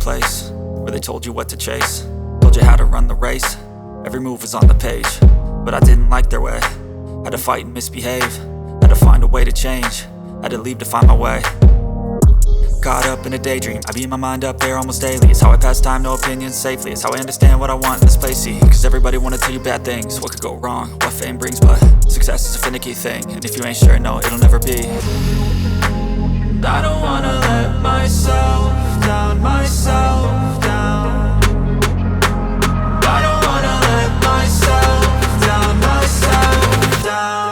place where they told you what to chase, told you how to run the race. Every move was on the page, but I didn't like their way. Had to fight and misbehave, had to find a way to change, had to leave to find my way. Caught up in a daydream, I beat my mind up there almost daily. It's how I pass time, no opinions safely. It's how I understand what I want in this place, see. Cause everybody wanna tell you bad things, what could go wrong, what fame brings. But success is a finicky thing, and if you ain't sure, no, it'll never be. I don't wanna let myself down, myself down. I don't wanna let myself down, myself down.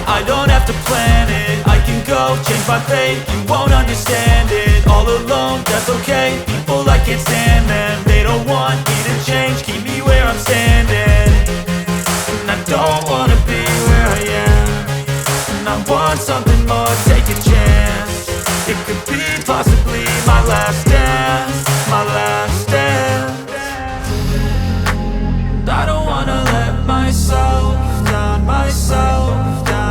I don't have to plan it, I can go change my fate. You won't understand it, all alone, that's okay. People, I can't stand them, they don't want me to change. Keep me where I'm standing, and I don't wanna be where I am. And I want something more, take a chance. It could be possibly my last dance, my last dance. I don't wanna let myself down, myself down.